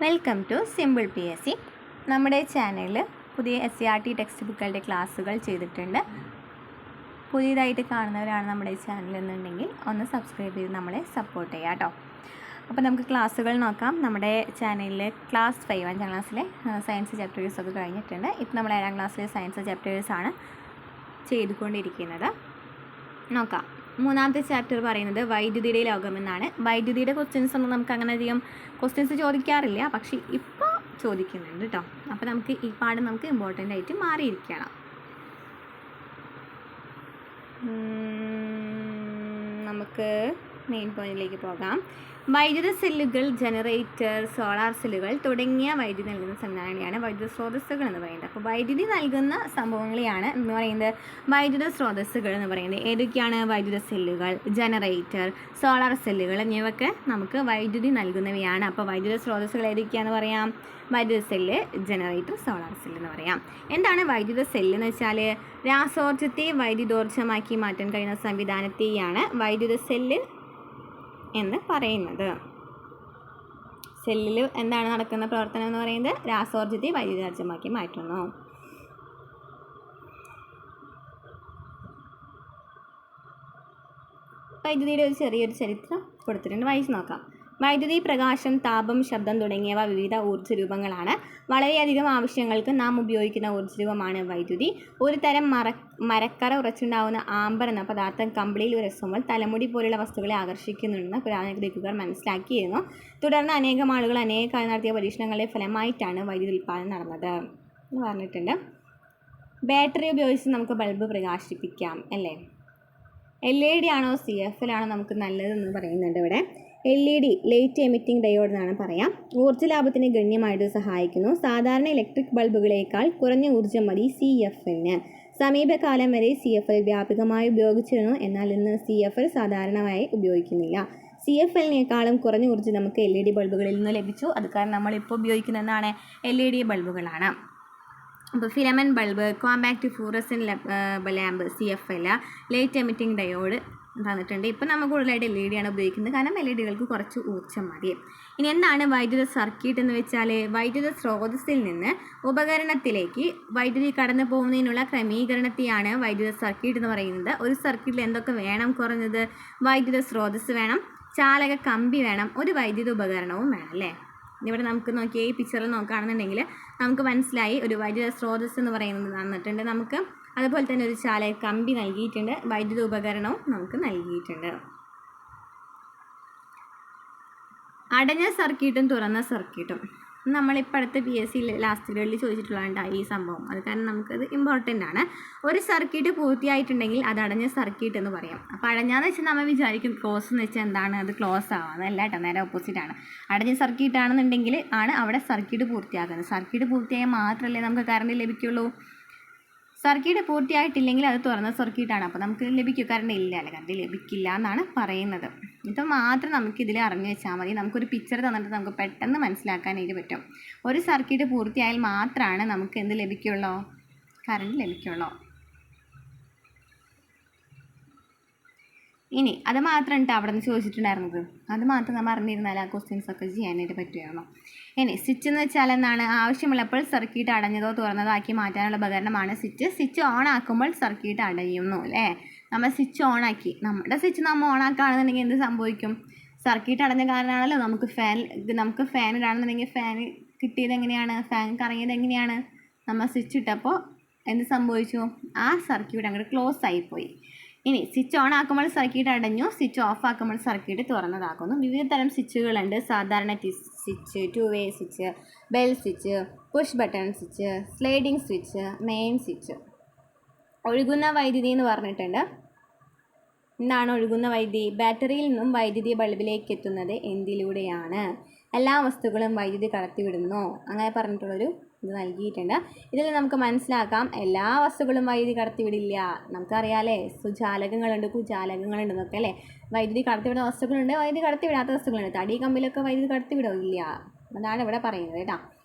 Welcome to simple PSC. നമ്മുടെ ചാനലിൽ പുതിയ SCERT ടെക്സ്റ്റ് ബുക്കുകളുടെ ക്ലാസ്സുകൾ ചെയ്തിട്ടുണ്ട്. പുതിയതായിട്ട് കാണുന്നവരാണ് നമ്മുടെ ചാനൽ എന്നുണ്ടെങ്കിൽ ഒന്ന് സബ്സ്ക്രൈബ് ചെയ്ത് നമ്മളെ സപ്പോർട്ട് ചെയ്യുക കേട്ടോ. അപ്പോൾ നമുക്ക് ക്ലാസ്സുകൾ നോക്കാം. നമ്മുടെ ചാനലിൽ ക്ലാസ് 5 5ാം ക്ലാസ്സിലെ സയൻസ് ചാപ്റ്റേഴ്സ് ഒക്കെ കഴിഞ്ഞിട്ടുണ്ട്. ഇപ്പോൾ നമ്മൾ 7ാം ക്ലാസ്സിലെ സയൻസ് ചാപ്റ്റേഴ്സാണ് ചെയ്തുകൊണ്ടിരിക്കുന്നത്. നോക്കാം. മൂന്നാമത്തെ ചാപ്റ്റർ പറയുന്നത് വൈദ്യുതിയുടെ ലോകം എന്നാണ്. വൈദ്യുതിയുടെ ക്വസ്റ്റ്യൻസ് ഒന്നും നമുക്ക് അങ്ങനെ അധികം ക്വസ്റ്റ്യൻസ് ചോദിക്കാറില്ല, പക്ഷേ ഇപ്പോൾ ചോദിക്കുന്നുണ്ട് കേട്ടോ. അപ്പോൾ നമുക്ക് ഈ പാഠം നമുക്ക് ഇമ്പോർട്ടൻ്റ് ആയിട്ട് മാറിയിരിക്കണം. നമുക്ക് മെയിൻ പോയിന്റിലേക്ക് പോകാം. വൈദ്യുത സെല്ലുകൾ, ജനറേറ്റർ, സോളാർ സെല്ലുകൾ തുടങ്ങിയ വൈദ്യുതി നൽകുന്ന സംവിധാനങ്ങളെയാണ് വൈദ്യുത സ്രോതസ്സുകൾ എന്ന് പറയുന്നത്. അപ്പോൾ വൈദ്യുതി നൽകുന്ന സംഭവങ്ങളെയാണ് എന്ന് പറയുന്നത് വൈദ്യുത സ്രോതസ്സുകൾ എന്ന് പറയുന്നത്. ഏതൊക്കെയാണ്? വൈദ്യുത സെല്ലുകൾ, ജനറേറ്റർ, സോളാർ സെല്ലുകൾ എന്നിവയൊക്കെ നമുക്ക് വൈദ്യുതി നൽകുന്നവയാണ്. അപ്പോൾ വൈദ്യുത സ്രോതസ്സുകൾ ഏതൊക്കെയാണെന്ന് പറയാം? വൈദ്യുത സെല്ല്, ജനറേറ്റർ, സോളാർ സെല്ല് എന്ന് പറയാം. എന്താണ് വൈദ്യുത സെല്ല് എന്ന് വെച്ചാൽ? രാസോർജ്ജത്തെ വൈദ്യുതോർജ്ജമാക്കി മാറ്റാൻ കഴിയുന്ന സംവിധാനത്തെയാണ് വൈദ്യുത സെല്ല് എന്ന് പറയുന്നത്. സെല്ലിൽ എന്താണ് നടക്കുന്ന പ്രവർത്തനം എന്ന് പറയുന്നത്? രാസോർജ്ജത്തെ വൈദ്യുതോർജ്ജമാക്കി മാറ്റുന്നു. വൈദ്യുതിയുടെ ഒരു ചെറിയൊരു ചരിത്രം കൊടുത്തിട്ടുണ്ട്, വായിച്ച് നോക്കാം. വൈദ്യുതി പ്രകാശം, താപം, ശബ്ദം തുടങ്ങിയവ വിവിധ ഊർജ്ജ രൂപങ്ങളാണ്. വളരെയധികം ആവശ്യങ്ങൾക്ക് നാം ഉപയോഗിക്കുന്ന ഊർജ്ജ രൂപമാണ് വൈദ്യുതി. ഒരു തരം മരക്കറ ഉറച്ചുണ്ടാവുന്ന ആംബർ എന്ന പദാർത്ഥം കമ്പിളിയിൽ ഉരസുമ്പോൾ തലമുടി പോലുള്ള വസ്തുക്കളെ ആകർഷിക്കുന്നുണ്ടെന്ന് പുരാതന ഗ്രീക്കുകാർ മനസ്സിലാക്കിയിരുന്നു. തുടർന്ന് അനേകം ആളുകൾ അനേക കാലം നടത്തിയ പരീക്ഷണങ്ങളുടെ ഫലമായിട്ടാണ് വൈദ്യുതി ഉൽപ്പാദനം നടന്നത് എന്ന് പറഞ്ഞിട്ടുണ്ട്. ബാറ്ററി ഉപയോഗിച്ച് നമുക്ക് ബൾബ് പ്രകാശിപ്പിക്കാം അല്ലേ? LED ആണോ CFL ആണോ നമുക്ക് നല്ലതെന്ന് പറയുന്നുണ്ട് ഇവിടെ. LED ലൈറ്റ് എമിറ്റിംഗ് ഡയോഡ് എന്നാണ് പറയാം. ഊർജ്ജ ലാഭത്തിന് ഗണ്യമായിട്ട് സഹായിക്കുന്നു. സാധാരണ ഇലക്ട്രിക് ബൾബുകളേക്കാൾ കുറഞ്ഞ ഊർജ്ജം മതി CFLന്. സമീപകാലം വരെ CFL വ്യാപകമായി ഉപയോഗിച്ചിരുന്നു, എന്നാൽ ഇന്ന് CFL സാധാരണമായി ഉപയോഗിക്കുന്നില്ല. CFLനേക്കാളും കുറഞ്ഞ ഊർജ്ജം നമുക്ക് LED ബൾബുകളിൽ നിന്ന് ലഭിച്ചു. അത് കാരണം നമ്മളിപ്പോൾ ഉപയോഗിക്കുന്ന എന്താണ്? LED ബൾബുകളാണ്. അപ്പോൾ filament bulb, compact fluorescent lamp CFL, light emitting diode തന്നിട്ടുണ്ട്. ഇപ്പോൾ നമ്മൾ കൂടുതലായിട്ട് LED ആണ് ഉപയോഗിക്കുന്നത്, കാരണം LEDകൾക്ക് കുറച്ച് ഊർജ്ജം മതി. ഇനി എന്താണ് വൈദ്യുത സർക്യൂട്ട് എന്ന് വെച്ചാൽ? വൈദ്യുത സ്രോതസ്സിൽ നിന്ന് ഉപകരണത്തിലേക്ക് വൈദ്യുതി കടന്നു പോകുന്നതിനുള്ള ക്രമീകരണത്തെയാണ് വൈദ്യുത സർക്യൂട്ട് എന്ന് പറയുന്നത്. ഒരു സർക്യൂട്ടിൽ എന്തൊക്കെ വേണം? കുറഞ്ഞത് വൈദ്യുത സ്രോതസ്സ് വേണം, ചാലക കമ്പി വേണം, ഒരു വൈദ്യുത ഉപകരണവും വേണം അല്ലേ? ഇവിടെ നമുക്ക് നോക്കിയ ഈ പിക്ചറിൽ നോക്കുകയാണെന്നുണ്ടെങ്കിൽ നമുക്ക് മനസ്സിലായി ഒരു വൈദ്യുത സ്രോതസ്സ് എന്ന് പറയുന്നത് തന്നിട്ടുണ്ട് നമുക്ക്. അതുപോലെ തന്നെ ഒരു ചാലക കമ്പി നൽകിയിട്ടുണ്ട്, വൈദ്യുത ഉപകരണവും നമുക്ക് നൽകിയിട്ടുണ്ട്. അടഞ്ഞ സർക്യൂട്ടും തുറന്ന സർക്യൂട്ടും നമ്മളിപ്പോൾ അടുത്ത PSC ലാസ്റ്റ് ഗ്രേഡിൽ ചോദിച്ചിട്ടുള്ളതാണ് ഈ സംഭവം. അത് കാരണം നമുക്കത് ഇമ്പോർട്ടൻ്റ് ആണ്. ഒരു സർക്യൂട്ട് പൂർത്തിയായിട്ടുണ്ടെങ്കിൽ അത് അടഞ്ഞ സർക്യൂട്ട് എന്ന് പറയാം. അപ്പോൾ അടഞ്ഞാന്ന് വെച്ചാൽ നമ്മൾ വിചാരിക്കും ക്ലോസ് എന്ന് വെച്ചാൽ എന്താണ്? അത് ക്ലോസ് ആവാം. അല്ല കേട്ടോ, നേരെ ഓപ്പോസിറ്റാണ്. അടഞ്ഞ സർക്യൂട്ട് ആണെന്നുണ്ടെങ്കിൽ ആണ് അവിടെ സർക്യൂട്ട് പൂർത്തിയാക്കുന്നത്. സർക്യൂട്ട് പൂർത്തിയായാൽ മാത്രമല്ലേ നമുക്ക് കറണ്ട് ലഭിക്കുള്ളൂ. സർക്യൂട്ട് പൂർത്തിയായിട്ടില്ലെങ്കിൽ അത് തുറന്ന സർക്യൂട്ടാണ്, അപ്പോൾ നമുക്ക് ലഭിക്കും. കറണ്ട് ഇല്ല അല്ല, കറണ്ട് ലഭിക്കില്ല എന്നാണ് പറയുന്നത്. ഇത് മാത്രം നമുക്കിതിൽ അറിഞ്ഞു വെച്ചാൽ മതി. നമുക്കൊരു പിക്ചർ തന്നിട്ട് നമുക്ക് പെട്ടെന്ന് മനസ്സിലാക്കാനായിട്ട് പറ്റും. ഒരു സർക്യൂട്ട് പൂർത്തിയായാൽ മാത്രമാണ് നമുക്ക് എന്ത് ലഭിക്കുള്ളൂ? കറണ്ട് ലഭിക്കുള്ളൂ. ഇനി അത് മാത്രം കേട്ടോ അവിടെ നിന്ന് ചോദിച്ചിട്ടുണ്ടായിരുന്നത്. അത് മാത്രം നമ്മൾ അറിഞ്ഞിരുന്നാൽ ആ ക്വസ്റ്റ്യൻസ് ഒക്കെ ചെയ്യാനായിട്ട് പറ്റുമായിരുന്നു. ഇനി സ്വിച്ച് എന്ന് വെച്ചാൽ എന്താണ്? ആവശ്യമുള്ളപ്പോൾ സർക്യൂട്ട് അടഞ്ഞതോ തുറന്നതോ ആക്കി മാറ്റാനുള്ള ഉപകരണമാണ് സ്വിച്ച്. സ്വിച്ച് ഓൺ ആക്കുമ്പോൾ സർക്യൂട്ട് അടയുന്നു അല്ലേ? നമ്മൾ സ്വിച്ച് ഓൺ ആക്കി, നമ്മുടെ സ്വിച്ച് നമ്മൾ ഓൺ ആക്കുകയാണെന്നുണ്ടെങ്കിൽ എന്ത് സംഭവിക്കും? സർക്യൂട്ട് അടഞ്ഞ കാരണമാണല്ലോ നമുക്ക് ഫാൻ ഇടാണെന്നുണ്ടെങ്കിൽ ഫാൻ കിട്ടിയത് എങ്ങനെയാണ്? ഫാൻ കറങ്ങിയത് എങ്ങനെയാണ്? നമ്മൾ സ്വിച്ച് ഇട്ടപ്പോൾ എന്ത് സംഭവിച്ചു? ആ സർക്യൂട്ട് അങ്ങോട്ട് ക്ലോസ് ആയിപ്പോയി. ഇനി സ്വിച്ച് ഓൺ ആക്കുമ്പോൾ സർക്യൂട്ട് അടഞ്ഞു, സ്വിച്ച് ഓഫ് ആക്കുമ്പോൾ സർക്യൂട്ട് തുറന്നതാക്കുന്നു. വിവിധ തരം സ്വിച്ചുകളുണ്ട്. സാധാരണ switch, two way switch, bell switch, push button switch, sliding switch, main switch. ഒഴുകുന്ന വൈദ്യുതി എന്ന് പറഞ്ഞിട്ടുണ്ട്. എന്താണ് ഒഴുകുന്ന വൈദ്യുതി? ബാറ്ററിയിൽ നിന്നും വൈദ്യുതി ബൾബിലേക്ക് എത്തുന്നത് എന്തിലൂടെയാണ്? എല്ലാ വസ്തുക്കളും വൈദ്യുതി കടത്തിവിടുന്നു, അങ്ങനെ പറഞ്ഞിട്ടുള്ളൊരു ഇത് നൽകിയിട്ടുണ്ട്. ഇതിൽ നമുക്ക് മനസ്സിലാക്കാം എല്ലാ വസ്തുക്കളും വൈദ്യുതി കടത്തിവിടില്ല. നമുക്കറിയാമല്ലേ, സുജാലകങ്ങളുണ്ട്, കുജാലകങ്ങളുണ്ട് എന്നൊക്കെ അല്ലേ? വൈദ്യുതി കടത്തിവിടുന്ന വസ്തുക്കളുണ്ട്, വൈദ്യുതി കടത്തിവിടാത്ത വസ്തുക്കളുണ്ട്. തടി കമ്പിലൊക്കെ വൈദ്യുതി കടത്തിവിടില്ല. അതാണ് ഇവിടെ പറയുന്നത് കേട്ടോ.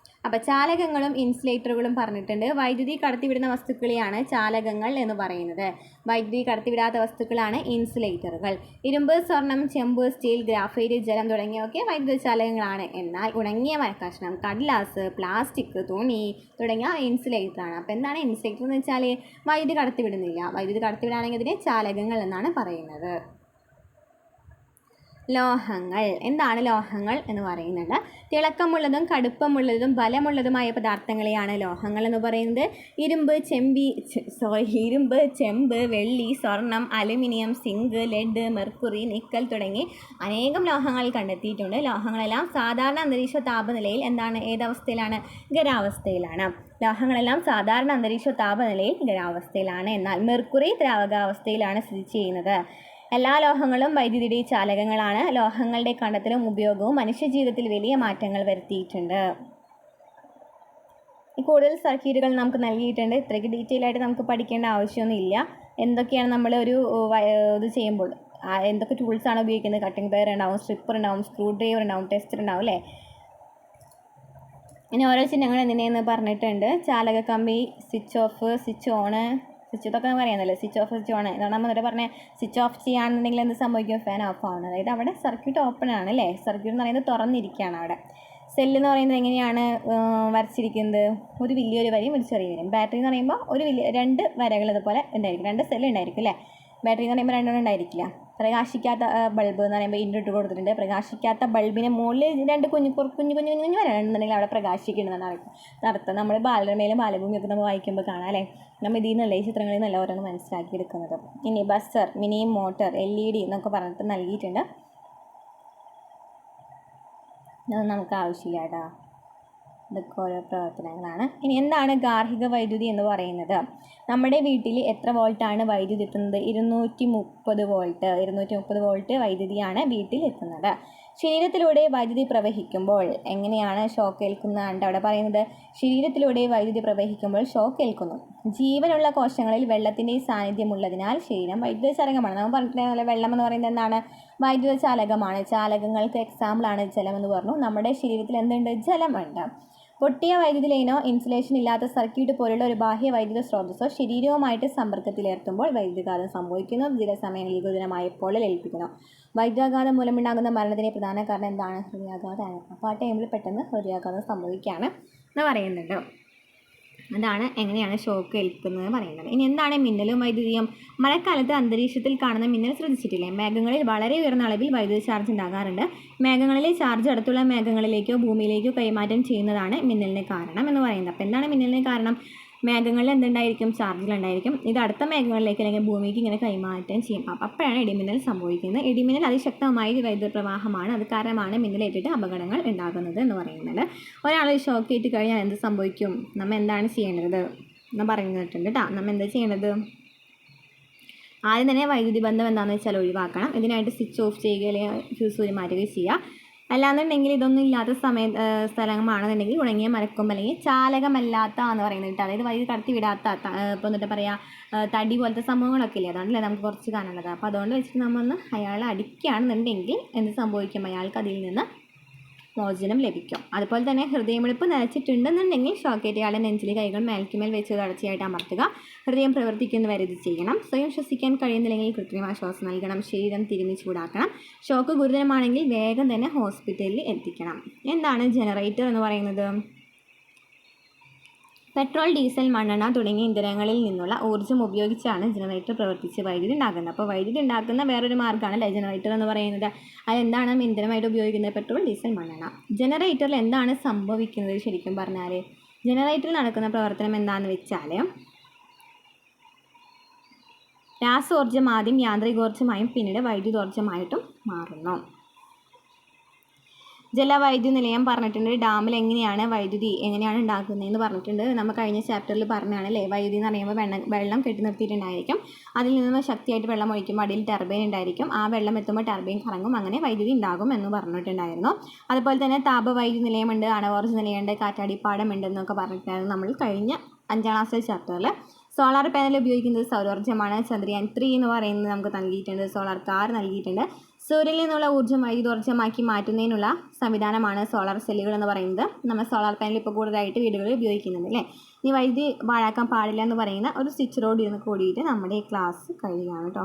അപ്പോൾ ചാലകങ്ങളും ഇൻസുലേറ്ററുകളും പറഞ്ഞിട്ടുണ്ട്. വൈദ്യുതി കടത്തിവിടുന്ന വസ്തുക്കളെയാണ് ചാലകങ്ങൾ എന്ന് പറയുന്നത്. വൈദ്യുതി കടത്തിവിടാത്ത വസ്തുക്കളാണ് ഇൻസുലേറ്ററുകൾ. ഇരുമ്പ്, സ്വർണം, ചെമ്പ്, സ്റ്റീൽ, ഗ്രാഫൈറ്റ്, ജലം തുടങ്ങിയവയൊക്കെ വൈദ്യുത ചാലകങ്ങളാണ്. എന്നാൽ ഉണങ്ങിയ മരക്കഷ്ണം, കടലാസ്, പ്ലാസ്റ്റിക്, തുണി തുടങ്ങിയ ഇൻസുലേറ്ററാണ്. അപ്പോൾ എന്താണ് ഇൻസുലേറ്റർ എന്ന് വെച്ചാൽ വൈദ്യുതി കടത്തിവിടുന്നില്ല. വൈദ്യുതി കടത്തിവിടാണെങ്കിൽ ഇതിനെ ചാലകങ്ങൾ എന്നാണ് പറയുന്നത്. ലോഹങ്ങൾ. എന്താണ് ലോഹങ്ങൾ എന്ന് പറയുന്നത്? തിളക്കമുള്ളതും കടുപ്പമുള്ളതും ബലമുള്ളതുമായ പദാർത്ഥങ്ങളെയാണ് ലോഹങ്ങൾ എന്ന് പറയുന്നത്. ഇരുമ്പ്, ചെമ്പ്, വെള്ളി, സ്വർണം, aluminium, zinc, lead, mercury, nickel തുടങ്ങി അനേകം ലോഹങ്ങൾ കണ്ടെത്തിയിട്ടുണ്ട്. ലോഹങ്ങളെല്ലാം സാധാരണ അന്തരീക്ഷ താപനിലയിൽ ഏതവസ്ഥയിലാണ്? ഖരാവസ്ഥയിലാണ്. ലോഹങ്ങളെല്ലാം സാധാരണ അന്തരീക്ഷ താപനിലയിൽ ഖരാവസ്ഥയിലാണ്. എന്നാൽ മെർക്കുറി ദ്രാവകാവസ്ഥയിലാണ് സ്ഥിതി ചെയ്യുന്നത്. എല്ലാ ലോഹങ്ങളും വൈദ്യുതിയുടെ ചാലകങ്ങളാണ്. ലോഹങ്ങളുടെ കണ്ടെത്തലും ഉപയോഗവും മനുഷ്യജീവിതത്തിൽ വലിയ മാറ്റങ്ങൾ വരുത്തിയിട്ടുണ്ട്. കൂടുതൽ സർക്യൂട്ടുകൾ നമുക്ക് നൽകിയിട്ടുണ്ട്. ഇത്രയ്ക്ക് ഡീറ്റെയിൽ ആയിട്ട് നമുക്ക് പഠിക്കേണ്ട ആവശ്യമൊന്നുമില്ല. എന്തൊക്കെയാണ് നമ്മൾ ഇത് ചെയ്യുമ്പോൾ എന്തൊക്കെ ടൂൾസാണ് ഉപയോഗിക്കുന്നത്? കട്ടിംഗ് പെയർ ഉണ്ടാവും, സ്ട്രിപ്പർ ഉണ്ടാവും, സ്ക്രൂ ഡ്രൈവർ ഉണ്ടാവും, ടെസ്റ്റർ ഉണ്ടാവും അല്ലേ. ഇനി ഓരോ ചിഹ്നങ്ങൾ എന്തിനെയെന്ന് പറഞ്ഞിട്ടുണ്ട്. ചാലക കമ്പി, switch off, switch on, switch ഇതൊക്കെ പറയുന്നല്ലോ. Switch off, switch on. ഇതാണ് നമ്മൾ ഇവിടെ പറഞ്ഞത്. സ്വിച്ച് ഓഫ് ചെയ്യുകയാണെന്നുണ്ടെങ്കിൽ എന്ത് സംഭവിക്കും? ഫാൻ ഓഫ് ആവണം. അതായത് അവിടെ സർക്യൂട്ട് ഓപ്പൺ ആണ് അല്ലേ. സർക്യൂട്ട് എന്ന് പറയുന്നത് തുറന്നിരിക്കുകയാണ് അവിടെ. സെല്ല് എന്ന് പറയുന്നത് എങ്ങനെയാണ് വരച്ചിരിക്കുന്നത്? ഒരു വലിയൊരു വരിയും ഒരു ചെറിയ വരിയും. ബാറ്ററി എന്ന് പറയുമ്പോൾ രണ്ട് വരകൾ ഇതുപോലെ ഉണ്ടായിരിക്കും, രണ്ട് സെല്ല് ഉണ്ടായിരിക്കും അല്ലേ. ബാറ്ററി എന്ന് പറയുമ്പോൾ രണ്ടെണ്ണം ഉണ്ടായിരിക്കില്ല. പ്രകാശിക്കാത്ത ബൾബ് എന്ന് പറയുമ്പോൾ ഇൻഡിട്ട് കൊടുത്തിട്ടുണ്ട്. പ്രകാശിക്കാത്ത ബൾബിന് മുകളിൽ രണ്ട് കുഞ്ഞു വരണമെന്നുണ്ടെങ്കിൽ അവിടെ പ്രകാശിക്കുന്നുണ്ടെന്നാണ് അർത്ഥം. നമ്മൾ ബാലരമയിലും ബാലഭൂമിയൊക്കെ നമ്മൾ വായിക്കുമ്പോൾ കാണാം അല്ലേ. നമ്മൾ ഇതിൽ നിന്നല്ല, ഈ ചിത്രങ്ങളിൽ നിന്നല്ല ഓരോന്ന് മനസ്സിലാക്കിയെടുക്കുന്നത്. ഇനി ബസർ, മിനി മോട്ടർ, LED എന്നൊക്കെ പറഞ്ഞിട്ട് നൽകിയിട്ടുണ്ട്. അത് നമുക്ക് ആവശ്യമില്ല കേട്ടോ. ഇതൊക്കെ ഓരോ പ്രവർത്തനങ്ങളാണ്. ഇനി എന്താണ് ഗാർഹിക വൈദ്യുതി എന്ന് പറയുന്നത്? നമ്മുടെ വീട്ടിൽ എത്ര വോൾട്ടാണ് വൈദ്യുതി എത്തുന്നത്? 230 വോൾട്ട്. 230 വോൾട്ട് വൈദ്യുതിയാണ് വീട്ടിൽ എത്തുന്നത്. ശരീരത്തിലൂടെ വൈദ്യുതി പ്രവഹിക്കുമ്പോൾ എങ്ങനെയാണ് ഷോക്ക് ഏൽക്കുന്നത്? അവിടെ പറയുന്നത് ശരീരത്തിലൂടെ വൈദ്യുതി പ്രവഹിക്കുമ്പോൾ ഷോക്ക് ഏൽക്കുന്നു. ജീവനുള്ള കോശങ്ങളിൽ വെള്ളത്തിൻ്റെ സാന്നിധ്യമുള്ളതിനാൽ ശരീരം വൈദ്യുത ചാലകമാണ്. നമ്മൾ പറഞ്ഞിട്ടുള്ള വെള്ളം എന്ന് പറയുന്നത് എന്താണ്? വൈദ്യുത ചാലകമാണ്. ചാലകങ്ങൾക്ക് എക്സാമ്പിളാണ് ജലം എന്ന് പറഞ്ഞു. നമ്മുടെ ശരീരത്തിൽ എന്തുണ്ട്? ജലമുണ്ട്. പൊട്ടിയ വൈദ്യുതി ലൈനോ ഇൻസുലേഷൻ ഇല്ലാത്ത സർക്യൂട്ട് പോലുള്ള ഒരു ബാഹ്യ വൈദ്യുത സ്രോതസ്സോ ശരീരവുമായിട്ട് സമ്പർക്കത്തിലേർത്തുമ്പോൾ വൈദ്യുതാഘാതം സംഭവിക്കുന്നു. ചില സമയങ്ങളിൽ ഗുരുതരമായ പൊള്ളൽ ഏൽപ്പിക്കുന്നു. വൈദ്യുതാഘാതം മൂലമുണ്ടാകുന്ന മരണത്തിന് പ്രധാന കാരണം എന്താണ്? ഹൃദയാഘാതമാണ്. അപ്പോൾ ആ ടൈമിൽ പെട്ടെന്ന് ഹൃദയാഘാതം സംഭവിക്കുകയാണ് എന്ന് പറയുന്നുണ്ട്. അതാണ് എങ്ങനെയാണ് ഷോക്ക് ഏൽക്കുന്നത് പറയുന്നത്. ഇനി എന്താണ് മിന്നലും വൈദ്യുതിയും? മഴക്കാലത്ത് അന്തരീക്ഷത്തിൽ കാണുന്ന മിന്നൽ ശ്രദ്ധിച്ചിട്ടില്ലേ? മേഘങ്ങളിൽ വളരെ ഉയർന്ന അളവിൽ വൈദ്യുത ചാർജ് ഉണ്ടാകാറുണ്ട്. മേഘങ്ങളിലെ ചാർജ് അടുത്തുള്ള മേഘങ്ങളിലേക്കോ ഭൂമിയിലേക്കോ കൈമാറ്റം ചെയ്യുന്നതാണ് മിന്നലിന് കാരണം എന്ന് പറയുന്നത്. അപ്പോൾ എന്താണ് മിന്നലിന് കാരണം? മേഘങ്ങളിൽ എന്തുണ്ടായിരിക്കും? ചാർജിലുണ്ടായിരിക്കും. ഇത് അടുത്ത മേഘങ്ങളിലേക്ക് അല്ലെങ്കിൽ ഭൂമിക്ക് ഇങ്ങനെ കൈമാറ്റം ചെയ്യും. അപ്പോഴാണ് ഇടിമിന്നൽ സംഭവിക്കുന്നത്. ഇടിമിന്നൽ അതിശക്തമായ വൈദ്യുത പ്രവാഹമാണ്. അത് കാരണമാണ് മിന്നലേറ്റിട്ട് അപകടങ്ങൾ ഉണ്ടാകുന്നത് എന്ന് പറയുന്നത്. ഒരാൾ ഷോക്ക് ഏറ്റ് കഴിഞ്ഞാൽ എന്ത് സംഭവിക്കും? നമ്മൾ എന്താണ് ചെയ്യേണ്ടത് എന്ന് പറഞ്ഞിട്ടുണ്ട് കേട്ടോ. നമ്മൾ എന്താ ചെയ്യേണ്ടത്? ആദ്യം തന്നെ വൈദ്യുതി ബന്ധം എന്താണെന്ന് വെച്ചാൽ ഒഴിവാക്കണം. ഇതിനായിട്ട് സ്വിച്ച് ഓഫ് ചെയ്യുക അല്ലെങ്കിൽ ഫ്യൂസ് ഊരി മാറ്റുകയോ ചെയ്യുക. അല്ലാന്നുണ്ടെങ്കിൽ ഇതൊന്നും ഇല്ലാത്ത സ്ഥലമാണെന്നുണ്ടെങ്കിൽ ഉണങ്ങിയ മരക്കൊമ്പ് അല്ലെങ്കിൽ ചാലകമല്ലാത്ത എന്ന് പറയുന്നത്. അതായത് വൈദ്യുതി കടത്തി വിടാത്ത ഇപ്പോൾ എന്നിട്ട് പറയുക തടി പോലത്തെ സംഭവങ്ങളൊക്കെ ഇല്ലേ, അതുകൊണ്ടല്ലേ നമുക്ക് കുറച്ച് കാണുന്നത്. അപ്പോൾ അതുകൊണ്ട് വെച്ചിട്ട് നമ്മളൊന്ന് അയാളെ അടിക്കുകയാണെന്നുണ്ടെങ്കിൽ എന്ത് സംഭവിക്കും? അയാൾക്ക് അതിൽ നിന്ന് മോചനം ലഭിക്കും. അതുപോലെ തന്നെ ഹൃദയമിടിപ്പ് നിലച്ചിട്ടുണ്ടെന്നുണ്ടെങ്കിൽ ഷോക്കേറ്റ് അയാളുടെ നെഞ്ചിൽ കൈകൾ മേൽക്കുമേൽ വെച്ച് തുടർച്ചയായിട്ട് അമർത്തുക. ഹൃദയം പ്രവർത്തിക്കുന്നവരെ ഇത് ചെയ്യണം. സ്വയം ശ്വസിക്കാൻ കഴിയുന്നില്ലെങ്കിൽ കൃത്രിമ ശ്വാസം നൽകണം. ശരീരം തിരിഞ്ഞ് ചൂടാക്കണം. ഷോക്ക് ഗുരുതരമാണെങ്കിൽ വേഗം തന്നെ ഹോസ്പിറ്റലിൽ എത്തിക്കണം. എന്താണ് ജനറേറ്റർ എന്ന് പറയുന്നത്? പെട്രോൾ, ഡീസൽ, മണ്ണെണ്ണ തുടങ്ങിയ ഇന്ധനങ്ങളിൽ നിന്നുള്ള ഊർജ്ജം ഉപയോഗിച്ചാണ് ജനറേറ്റർ പ്രവർത്തിച്ച് വൈദ്യുതി ഉണ്ടാക്കുന്നത്. അപ്പോൾ വൈദ്യുതി ഉണ്ടാക്കുന്ന വേറൊരു മാർഗ്ഗമാണ് ജനറേറ്റർ എന്ന് പറയുന്നത്. അതെന്താണ് ഇന്ധനമായിട്ട് ഉപയോഗിക്കുന്നത്? പെട്രോൾ, ഡീസൽ, മണ്ണെണ്ണ. ജനറേറ്ററിൽ എന്താണ് സംഭവിക്കുന്നത് ശരിക്കും പറഞ്ഞാൽ? ജനറേറ്ററിൽ നടക്കുന്ന പ്രവർത്തനം എന്താണെന്ന് വെച്ചാൽ രാസോർജ്ജം ആദ്യം യാന്ത്രികോർജ്ജമായും പിന്നീട് വൈദ്യുതോർജ്ജമായിട്ടും മാറുന്നു. ജലവൈദ്യുത നിലയം പറഞ്ഞിട്ടുണ്ട്. ഡാമിൽ എങ്ങനെയാണ് ഉണ്ടാക്കുന്നതെന്ന് പറഞ്ഞിട്ടുണ്ട്. നമ്മൾ കഴിഞ്ഞ ചാപ്റ്ററിൽ പറഞ്ഞാണ് അല്ലേ. വൈദ്യുതി എന്ന് പറയുമ്പോൾ വെള്ളം കെട്ടി നിർത്തിയിട്ടുണ്ടായിരിക്കും. അതിൽ നിന്ന് ശക്തിയായിട്ട് വെള്ളം ഒഴിക്കുമ്പോൾ അടിയിൽ ടർബൈൻ ഉണ്ടായിരിക്കും. ആ വെള്ളം എത്തുമ്പോൾ ടർബൈൻ കറങ്ങും, അങ്ങനെ വൈദ്യുതി ഉണ്ടാകും എന്ന് പറഞ്ഞിട്ടുണ്ടായിരുന്നു. അതുപോലെ തന്നെ താപവൈദ്യുത നിലയമുണ്ട്, അണവോർജ്ജ നിലയമുണ്ട്, കാറ്റാടിപ്പാടം ഉണ്ട് എന്നൊക്കെ പറഞ്ഞിട്ടുണ്ടായിരുന്നു നമ്മൾ കഴിഞ്ഞ 5ാം ക്ലാസ്സിലെ ചാപ്റ്ററിൽ. സോളാർ പാനൽ ഉപയോഗിക്കുന്നത് സൗരോർജ്ജമാണ്. ചന്ദ്രയാൻ 3 എന്ന് പറയുന്നത് നമുക്ക് നൽകിയിട്ടുണ്ട്. സോളാർ കാർ നൽകിയിട്ടുണ്ട്. സൂര്യനിൽ നിന്നുള്ള ഊർജ്ജം വൈദ്യുതോർജ്ജമാക്കി മാറ്റുന്നതിനുള്ള സംവിധാനമാണ് സോളാർ സെല്ലുകൾ എന്ന് പറയുന്നത്. നമ്മൾ സോളാർ പാനൽ ഇപ്പോൾ കൂടുതലായിട്ട് വീടുകളിൽ ഉപയോഗിക്കുന്നുണ്ട് അല്ലേ. ഇനി വൈദ്യുതി പാഴാക്കാൻ പാടില്ല എന്ന് പറയുന്ന ഒരു സ്വിച്ച് റോഡ് ഇരുന്ന് കൂടിയിട്ട് നമ്മുടെ ഈ ക്ലാസ് കഴിയുകയാണ് കേട്ടോ.